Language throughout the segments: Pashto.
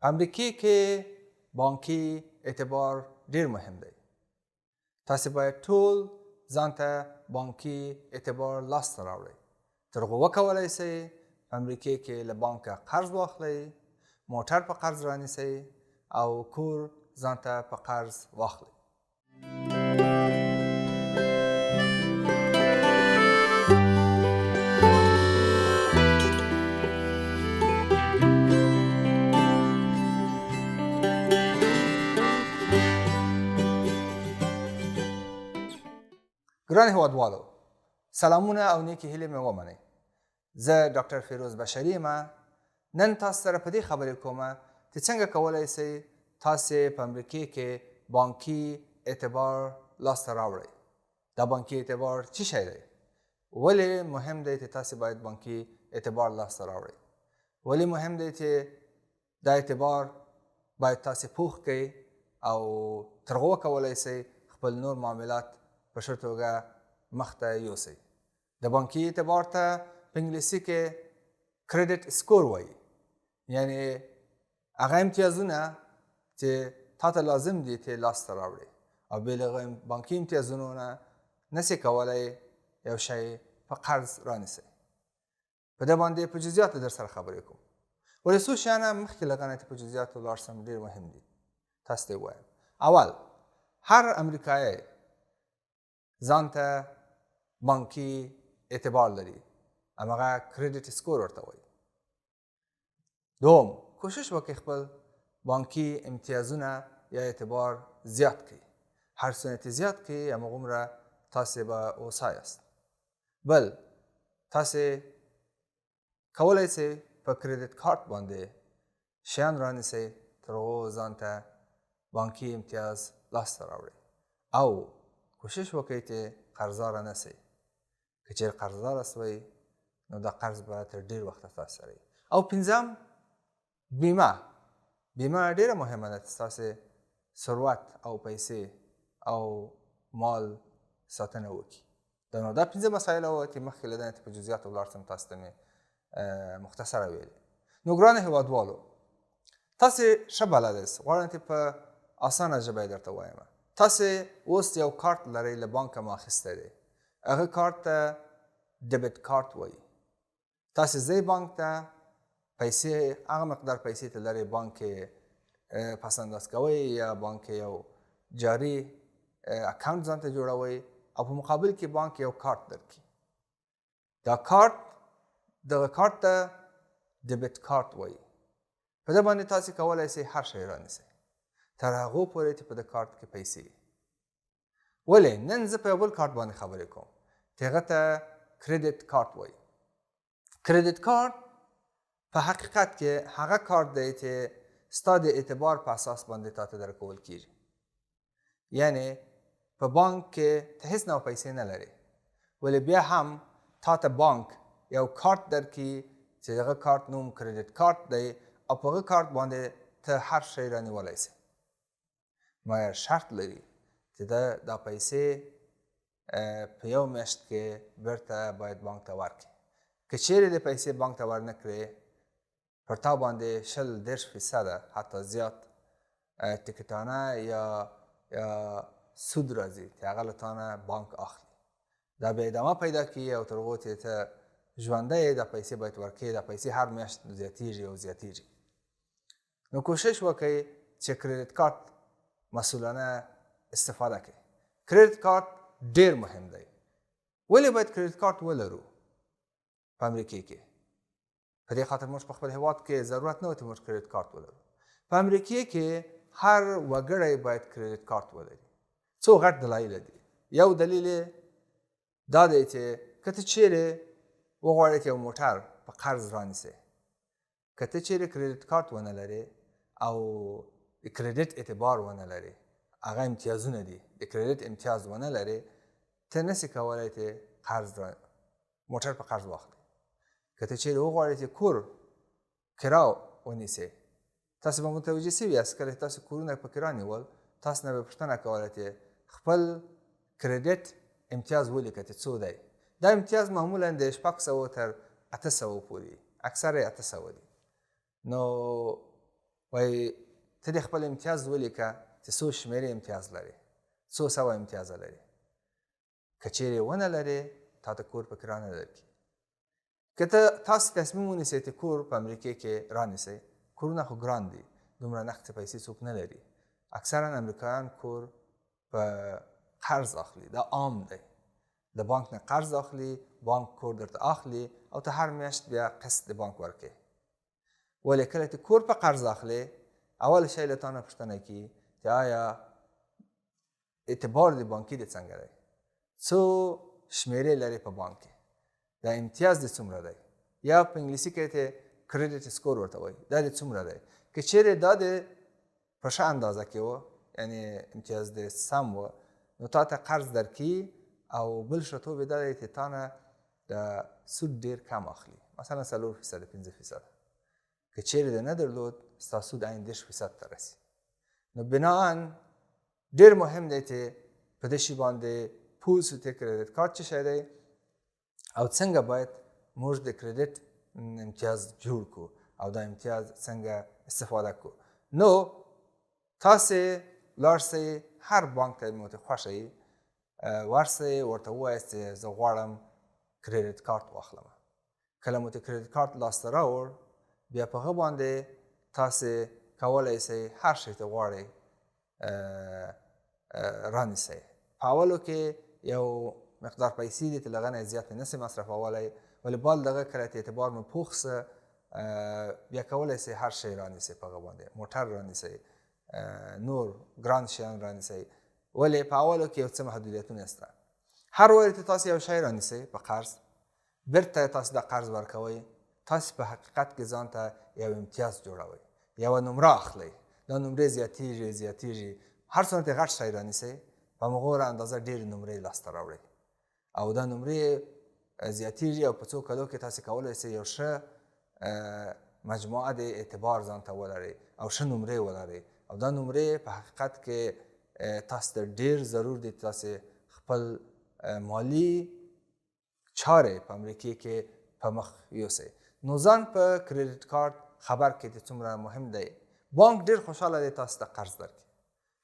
په امریکا کې بانکي اعتبار ډیر مهم دی. تاسو باید ټول ځان ته بانکي اعتبار لاسته راوړئ. تر هغه وکولای شئ په امریکا کې له بانکه قرض واخلئ، موټر په قرض رانیسئ او کور ځان ته په قرض واخلئ. ګران هیوادوالو، سلامونه او نیکې هیلې مې ومنئ. زه ډاکټر فیروز بشري یم. نن تاسو سره په دې خبرې کومه چې څنګه کولی شئ تاسې په امریکا کې بانکي اعتبار لاسته راوړئ. دا بانکي اعتبار څه شی دی؟ ولې مهم دی چې تاسې باید بانکي اعتبار لاسته راوړئ؟ ولې مهم دی چې دا اعتبار باید تاسې پوخ کړئ او تر هغه وکولی شئ خپل نور معاملات په ښه توګه مخته یوسئ. د بانکي اعتبار ته په انګلیسي کې کریډټ سکور وایي، یعنی هغه امتیازونه چې تا ته لازم دي چې لاسته راوړې او بې له بانکي امتیازونو نه نسې کولی یو شی په قرض رانیسئ. په دې باندې په جزئیاتو در سره خبرې کوم. ولې څو شیانه مخکې له هغه نه چې په جزئیاتو ولاړ شم ډېر مهم دي تاسو ته یې ووایم. اول، هر امریکایی ځان ته بانکي اعتبار لري، هماغه کریډټ سکور ورته وایي. دوم، کوشش وکړئ خپل بانکي امتیازونه یا اعتبار زیات کړئ. هر څومره چې زیات کړئ هماغومره تاسې به هوسا یاست. بل، تاسې کولی شئ په کریډټ کارت باندې شیان رانیسئ تر هغو ځان ته بانکي امتیاز لاسته راوړئ او کوشش وکړئ چې قرضداره نه شئ. که چېرې قرضداره شوئ نو دا قرض به تر ډېر وخته تاسو سره وي. او پنځم، بیمه ډېره مهمه ده چې ستاسې ثروت او پیسې او مال ساتنه وکړي. نو دا پنځه مسایل وو چې مخکې له دې نه په جزئیاتو ولاړ شم تاسو ته مې مختصره ویلې. نو ګرانو هیوادوالو، تاسې ښه بلد یاست، غواړم چې په اسانه ژبه یې درته ووایم. تاسې اوس یو کارت لرئ، له بانکه مو اخیستی دی. هغه کارت ته ډیبټ کارت وایي. تاسې ځئ بانک ته، پیسې هغه مقدار پیسې ته لرئ بانک کې پس انداز کوئ یا بانک کې یو جاري اکاونټ ځان ته جوړوئ او په مقابل کې بانک یو کارت درکړي. دا دغه کارت ته ډیبټ کارت وایي. په دې باندې تاسې کولی شئ هر شی رانیسئ تر هغو پورې چې په دې کارت کې پیسې وي. ولې نن زه په یو بل کارت باندې خبرې کوم چې هغه ته کریډټ کارت وایي. کریډټ کارت په حقیقت کې هغه کارت دی چې ستا د اعتبار په اساس باندې تا ته درکول کېږي. یعنی په بانک کې ته هیڅ ډول پیسې نه لرې، ولې بیا هم تا ته بانک یو کارت درکړي چې هغه کارت نوم کریډټ کارت دی او په هغه کارت باندې ته هر شی رانیولی شې. مګر شرط لري چې دا پیسې په یو میاشت کې بیرته باید بانک ته ورکړي. که چیرې د پیسې بانک ته ورنه کړې، پر تا باندې 20-30% حتی زیات ټکټانه یا سود راځي چې هغه له تا نه بانک اخلي. دا به ادامه پیدا کوي او تر هغو چې ته ژوندی یې دا پیسې باید ورکړې. دا پیسې هر میاشت زیاتېږي او زیاتېږي. نو کوشش وکړئ چې کریډټ کارت مسؤلانه استفاده کړئ. کریډټ کارت ډېر مهم دی. ولې باید کریډټ کارت ولرو په امریکا کې؟ په دې خاطر موږ په خپل هیواد کې ضرورت نه و چې موږ کریډټ کارت ولرو. په امریکا کې هر وګړی باید کریډټ کارت ولري. څو غټ دلایل دي. یو دلیل دا دی چې که ته چیرې وغواړې چې یو موټر په قرض رانیسې، که ته چیرې کریډټ کارت ونه لرې او د کریډټ اعتبار ونه لرې، هغه امتیازونه دي، د کریډټ امتیاز ونه لرې، ته نسې کولی چې موټر په قرض واخلې. که ته چیرې وغواړې چې کور کرا ونیسې، تاسو به متوجه شوي یاست کله چې تاسو کورونه په کرا نیول، تاسو نه به پوښتنه کوله چې خپل کریډټ امتیاز ولیکه چې څو دی. دا امتیاز معمولا د 600 تر 800 پورې، اکثر یې 800 دي. نو وایي ته د خپل امتیاز ولیکه چې څو شمېرې امتیاز لري، څو سوه امتیازه لري. که چیرې ونه لرې تا ته کور په کرایه نه درکړي. که تاسې تصمیم ونیسئ چې کور په امریکې کې رانیسئ، کورونه خو ګران دي، دومره نقد پیسې څوک نه لري. اکثرا امریکایان کور په قرض اخلي، دا عام دی. د بانک نه قرض اخلي، بانک کور درته اخلي او ته هر میاشت بیا قسط د بانک ورکوي. ولې کله چې کور په قرض اخلي، اول شی له تا نه پوښتنه کوي چې آیا اعتبار د بانکي د څنګه دی، څو شمېرې لري په بانک کې، دا امتیاز د څومره دی، یا په انګلیسي کې ته کریډټ سکور ورته وایي، دا د څومره دی. که چیرې دا د په ښه اندازه کې و، یعنی امتیاز د سم و، نو تا ته قرض درکوي او بل ښه توب یې دا دی چې تا نه د سود ډېر کم اخلي، مثلا 4% 5%. که چیرې د نه درلود ستا سود عین 10% ته رسي. نو بناً ډېر مهم دی چې په دې شي باندې پوه شو چې کریډټ کارت څه شی دی او څنګه باید موږ د کریډټ امتیاز جوړ کړو او دا امتیاز څنګه استفاده کړو. نو تاسې لاړ شئ هر بانک ته مو ته خوښه وي، ورسئ ورته ووایاست چې زه غواړم کریډټ کارت واخلم. کله مو ته کریډټ کارت لاسته راوړ، بیا په هغه باندې تاسې کولی شئ هر شی ته غواړئ رانیسئ. په اولو کې یو مقدار پیسې دي چې له هغه نه زیات نه شئ مصرفولی، ولې بعد د هغه کله چې اعتبار مو پوخ شه بیا کولی شئ هر شی رانیسئ په هغه باندې، موټر رانیسئ، نور ګران شیان رانیسئ. ولې په اولو کې یو څه محدودیتونه شته. هر وارې چې تاسې یو شی رانیسئ په قرض، بیرته تاسې دا قرض ورکوئ، تاسې په حقیقت کې ځان ته یو امتیاز جوړوئ، یوه نمره اخلئ. دا نمرې زیاتېږي. هر څومره چې غټ شی رانیسئ په همغوره اندازه ډېرې نمرې لاسته راوړئ او دا نمرې زیاتېږي او په څو کلو کې تاسې کولی شئ یو ښه مجموعه د اعتبار ځان ته ولرئ او ښه نمرې ولرئ. او دا نمرې په حقیقت کې تاسو ته ډېر ضرور دی تاسې خپل مالی چارې په امریکې کې په مخ یوسئ. نو ځان په کریډټ کارت خبر کړئ چې څومره مهم دی. بانک ډېر خوشحاله دی تاسو ته قرض درکړي.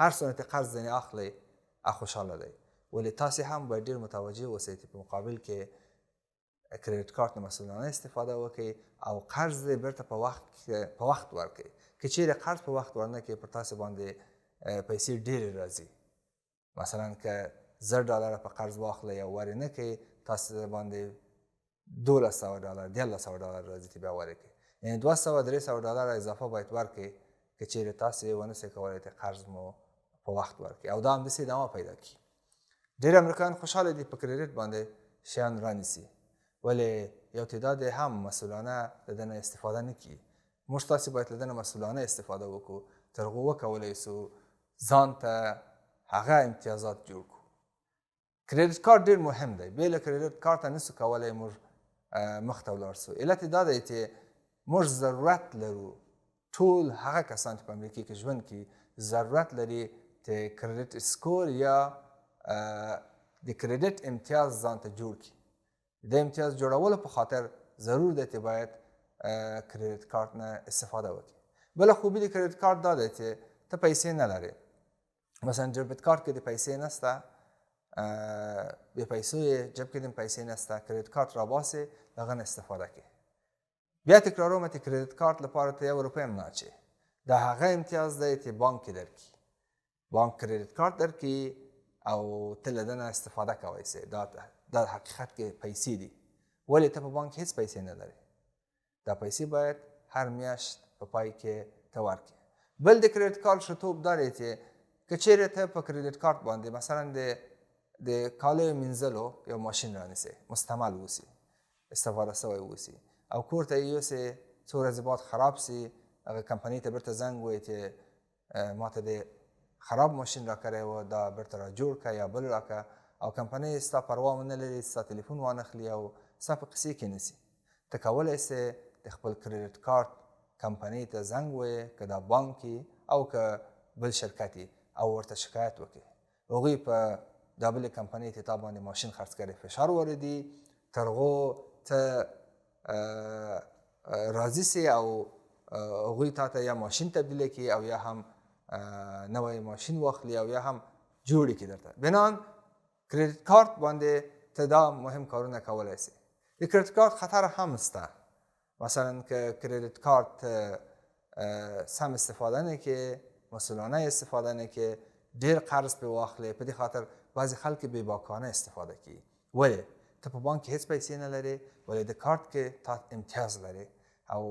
هر څومره چې قرض ځینې اخلئ خوشحاله دی. ولې تاسې هم باید ډېر متوجه اوسئ چې په مقابل کې کریډټ کارت نه مسؤلانه استفاده وکړئ او قرض یې بیرته په وخت ورکړئ. که چیرې قرض په وخت ورنه کړئ پر تاسې باندې پیسې ډېرې راځي. مثلا که $10 په قرض واخلئ او ورې نه کړئ، تاسې باندې $1200 $1300 راځي چې بیا ورې کړئ. یعنې $200-300 اضافه باید ورکړئ که چیرې تاسې ونه شئ کولی چې قرض مو په وخت ورکړئ او دا همداسې ادامه پیدا کړي. ډېر امریکایان خوشحاله دي په کریډټ باندې شیان رانیسي، ولې یو تعداد هم مسؤلانه له ده نه استفاده نه کړي. موږ تاسې باید له ده نه مسؤلانه استفاده وکړو، تر هغو وکولی شو ځان ته هغه امتیازات جوړ کړو. کریډټ کارت ډېر مهم دی. بې له کریډټ کارته نشو کولی موږ مخ ته ولاړ شو. علت یې دا دی چې موږ ضرورت لرو، ټول هغه کسان چې په امریکې کې ژوند کوي ضرورت لري چې کریډټ سکور یا د کریډټ امتیاز ځان ته جوړ کړي. د امتیاز جوړولو په خاطر ضرور دی چې باید کریډټ کارت نه استفاده وکړي. بله خوبي د کریډټ کارت دا دی چې ته پیسې نه لرې. مثلا ډیبټ کارت کې د پیسې نشته، بې پیسو یې جب کې د پیسې نشته، کریډټ کارت راباسې د هغه نه استفاده کوي. بیا تکراروم چې کریډټ کارت لپاره ته €1 هم نه اچوې. دا هغه امتیاز دی چې بانک کې درکړي. بانک کریډټ کارت درکړي او ته له ده نه استفاده کولی شې. دا حقیقت کې پیسې دي، ولې ته په بانک کې هېڅ پیسې نه لرې. دا پیسې باید هر میاشت په پای کې ته ورکړې. بل د کریډټ کارت ښه توب دا دی چې که چیرې ته په کریډټ کارت باندې مثلا د کالیو مینځلو یو ماشین رانیسئ، مستعمل اوسي، استفاده شوی اوسي او کور ته یې یوسئ، څو ورځې بعد خراب سي، هغه کمپنۍ ته بیرته زنګ ووایئ چې ما ته د خراب ماشین راکړی و، دا بیرته را جوړ کړه یا بل راکړه، او کمپنۍ ستا پروا ونه لري، ستا تلیفون وانخلي او ستا په قصې کې نه سي. ته کولی شې د خپل کریډټ کارت کمپنۍ ته زنګ ووایې، که دا بانک او که بل شرکت او ورته شکایت وکړې. هغوی په دا بلې کمپنۍ چې تا باندې ماشین خرڅ کړی فشار وردي، تر هغو ته راضي سي او هغوی تا ته یا ماشین تبدیله کړي او یا هم نوی ماشین واخلي او یا هم جوړ کړي درته. بنان کریډیټ کارت باندې ته دا مهم کارونه کولی سي. د کریډیټ کارت خطر هم شته. مثلا که کریډیټ کارت سم استفاده نه کړې، مسئولانه استفاده نه کړې، ډېر قرض پرې واخلې، په دې خاطر بعضې خلک بې باکانه استفاده کوي. ولې؟ ته په بانک کې هېڅ پیسې نه لرې، ولې د کارت کې تا امتیاز لرې او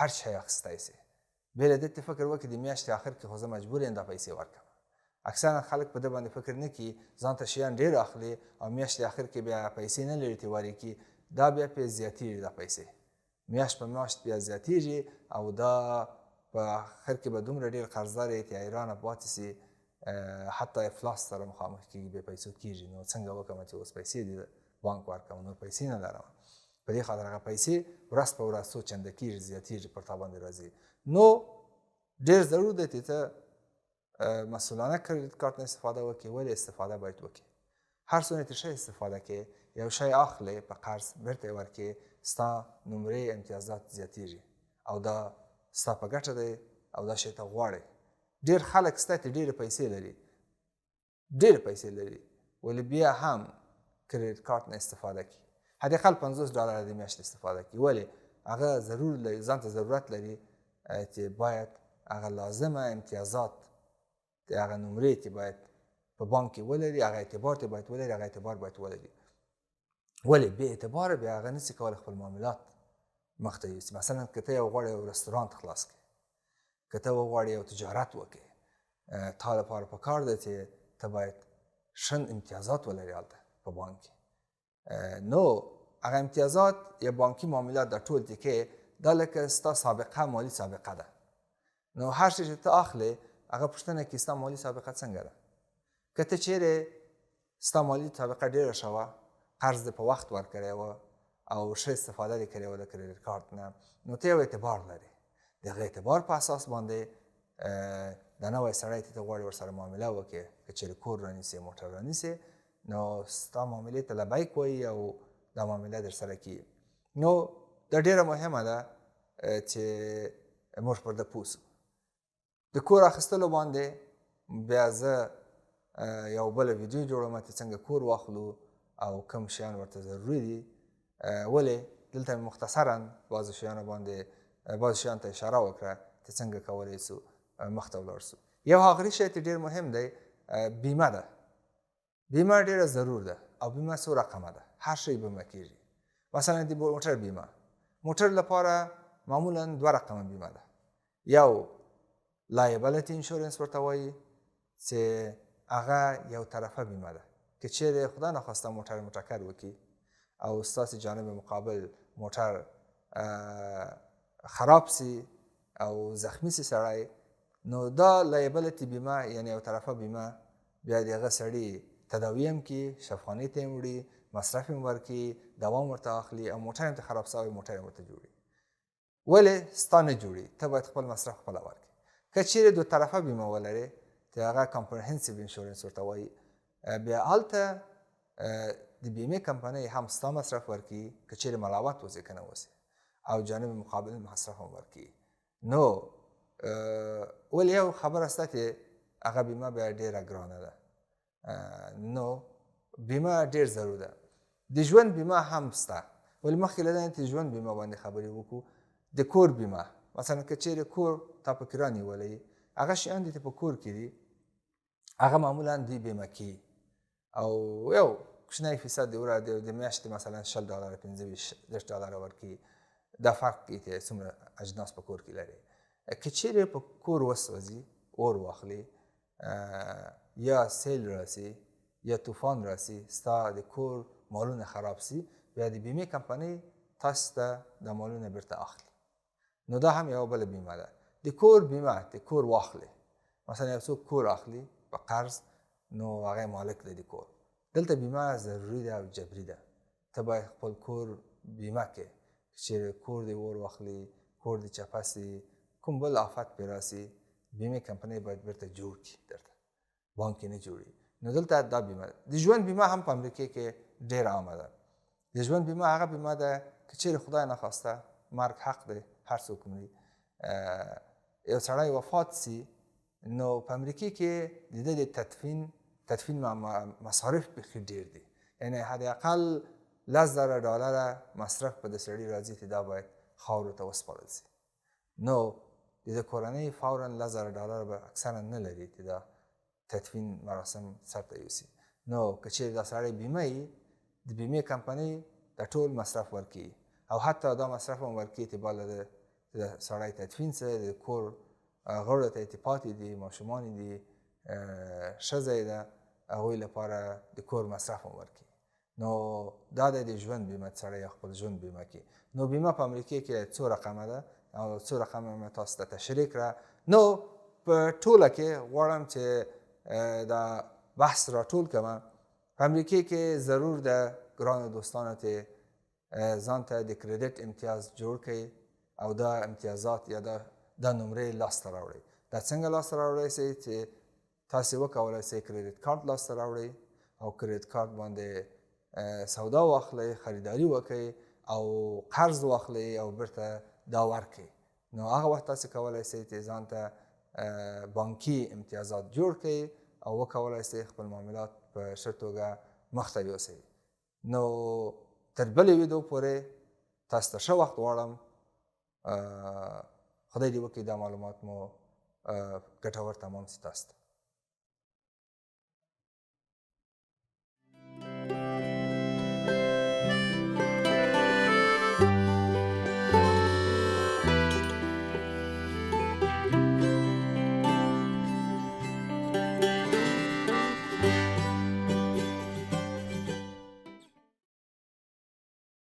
هر شی اخیستی سي. بیا له دې ته فکر وکړې د میاشتې آخر کې خو زه مجبور یم دا پیسې ورکړم. اکثرا خلک په دې باندې فکر نه کوي، ځان ته شیان ډېر اخلي او میاشتې آخر کې بیا پیسې نه لري چې ورکړي. دا بیا پرې زیاتېږي دا پیسې، میاشت په میاشت بیا زیاتېږي او دا په آخر کې به دومره ډېر قرضدار یې چې حیرانه پاتې سي، حتی افلاس سره مخامخ کېږي، بې پیسو کېږي. نو څنګه وکړم چې اوس پیسې دې بانک ورکړم، نور پیسې نه لرم. په دې خاطر هغه پیسې ورځ په ورځ څو چنده کېږي، زیاتېږي، پر تا باندې راځي. نو ډېر ضرور دی چې ته مسئولانه کریډیټ کارت نه استفاده وکړي. ولې استفاده باید وکړي؟ هر څومره چې ښه استفاده کوې، یو شی اخلې په قرض بیرته یې ورکړې، ستا نمرې امتیازات زیاتېږي او دا ستا په ګټه دی او دا شی ته غواړې. ډېر خلک شته چې ډېرې پیسې لري ولې بیا هم کریډیټ کارت نه استفاده کوي. حداقل $50 د میاشتې استفاده کوي. ولې؟ هغه ضرور لري، ځان ته ضرورت لري چې باید هغه لازمه امتیازات د هغه نمرې چې باید په بانک کې ولري، هغه اعتبار ته باید ولري، هغه اعتبار باید ولري. ولې؟ بې اعتباره بیا هغه نشي کولی خپل معاملات مخ ته یوسي. مثلا که ته یو غواړې یو رستورانت خلاص کړې، که ته وغواړې یو تجارت وکړې، تا لپاره پکار ده چې ته باید ښه امتیازات ولري هلته په بانک کې. نو هغه امتیازات یا بانکي معاملات دا ټول چې کې دا لکه ستا سابقه، مالي سابقه ده. نو هر شی چې ته اخلې هغه پوښتنه کوي ستا مالي سابقه څنګه ده. که ته چیرې ستا مالي سابقه ډېره ښه وه، قرض دې په وخت ورکړی وه او ښه استفاده دې کړې وه د کریډیټ کارت نه، نو ته یو اعتبار لرې. د هغه اعتبار په اساس باندې دا نوی سړی چې ته غواړې ورسره معامله وکړې، که چیرې کور رانیسې، موټر رانیسې، نو ستا معاملې ته لبیک وایي او دا معامله در سره کیږي. نو دا ډېره مهمه ده چې موږ پر ده پوه سو. د کور اخیستلو باندې بیا زه یو بله ویډیو جوړوم چې څنګه کور واخلو او کوم شیان ورته ضروري دي. ولې؟ دلته مې مختصرا بعضو شیانو باندې بعضو شیانو ته اشاره وکړه چې څنګه کولی سو مخ ته ولاړ سو. یو آخري شی چې ډېر مهم دی، بیمه ده. بیمه ډېره ضرور ده او بیمه څو رقمه ده، هر شی بیمه کېږي. مثلا د موټر بیمه، موټر لپاره معمولا 2 رقمه بیمه ده. یو لایبلیټي انشورنس ورته وایي چې هغه یو طرفه بیمه ده. که چیرې خدا نخواسته موټر مټکر وکړي او ستاسې جانب مقابل موټر خراب سي او زخمی سي سړی، نو دا لایبلیټي بیمه یعنی یو طرفه بیمه بیا د هغه سړي تداوی هم کړي، شفاخانې ته یې وړي، مصرف یې ورکړي، دوا هم ورته اخلي او موټر هم ته خراب سوی، موټر هم ورته جوړي. ولې؟ ستا نه جوړي، ته باید خپل مصرف خپله ورکړي. که چیرې 2 طرفه بیمه ولرې چې هغه کمپرهنسیو انشورنس ورته وایي، بیا هلته د بیمې کمپنۍ هم ستا مصرف ورکړي که چیرې ملاوت وسي که نه وسي، او جانب مقابل مصرف هم ورکړي. نو ولې یو خبره شته چې هغه بیمه بیا ډېره ګرانه ده. نو بیمه ډېر ضرور ده. د ژوند بیمه هم شته. ولې مخکې له دې چې ژوند بیمه باندې خبرې وکړو، د کور بیمه مثلا که چیرې کور تا په کرا نیولی، هغه شیان دي چې په کور کې دي هغه معمولا دوی بیمه کوي او یو کوچنی فیصد د میاشتې مثلا $10 $15 ورکوي. دا فرق کوي چې څومره اجناس په کور کې لري. که چیرې په کور وسوځي، اور واخلي، یا سیل راسي یا طوفان راسي، ستا د کور مالونه خراب سي، بیا د بیمې کمپنۍ تاسو ته د مالونه بیرته اخلي. نو دا هم یو بله بیمه ده. د کور بیمه، د کور واخلي، مثلا یو څوک کور اخلي په قرض، نو هغه مالک دی د کور. دلته بیمه ضروري ده او جبري ده. ته باید خپل کور بیمه کې، چې کور دی اور واخلي، کور دی چپه سي، کوم بل آفت پې راسي، بیمې کمپنۍ باید بیرته جوړ کړي درته، بانک کې نه جوړي. نو دلته دا بیمه ده. د ژوند بیمه هم په امریکا کې ډېر عامه ده. د ژوند بیمه هغه بیمه ده که چیرې خدای نخواسته مرګ حق دی، هر څوک مري، یو سړی وفات سي نو په امریکې کې د ده د تدفین مصارف بیخي ډېر دي، یعنې حد اقل $10,000 مصرف په د سړي راځي چې دا باید خاورو ته وسپارل سي. نو د ده کورنۍ فورا $10,000 به اکثرا نه لري چې دا تدفین مراسم سرته یوسي. نو که چیرې دا سړی بیمه وي د بیمې کمپنۍ دا ټول مصرف ورکوي او حتی دا مصرف هم ورکوي چې باید د سړی تدفین سره د کور غړو ته چې پاتې دي، ماشومان دي، ښځه یې ده، هغوی لپاره د کور مصرف هم ورکوي. نو دا د ژوند بیمه سړی خپل ژوند بیمه کوي. نو بیمه په امریکې کې څو رقمه ده او څو رقمه مې تاسو ته تشریح کړه. نو په ټوله کې غواړم چې دا بحث راټول کړم. په امریکې کې ضرور د ګرانو دوستانو ته ځان ته د کریډټ امتیاز جوړ کړئ او دا امتیازات یا دا نمرې لاسته راوړئ. دا څنګه لاسته راوړئ سئ چې تاسې وکولی سئ کریډټ کارت لاسته راوړئ او کریډټ کارت باندې سودا واخلئ، خریداري وکړئ او قرض واخلئ او بیرته دا ورکړئ. نو هغه وخت تاسې کولی سئ چې ځان ته بانکي امتیازات جوړ کړئ او وکولی سئ خپل معاملات په ښه توګه مخته یوسئ. نو تر بلې ویډیو پورې تاسو ته ښه وخت غواړم. خدای دې وکړي دا معلومات مو ګټور تمام سي تاسو ته.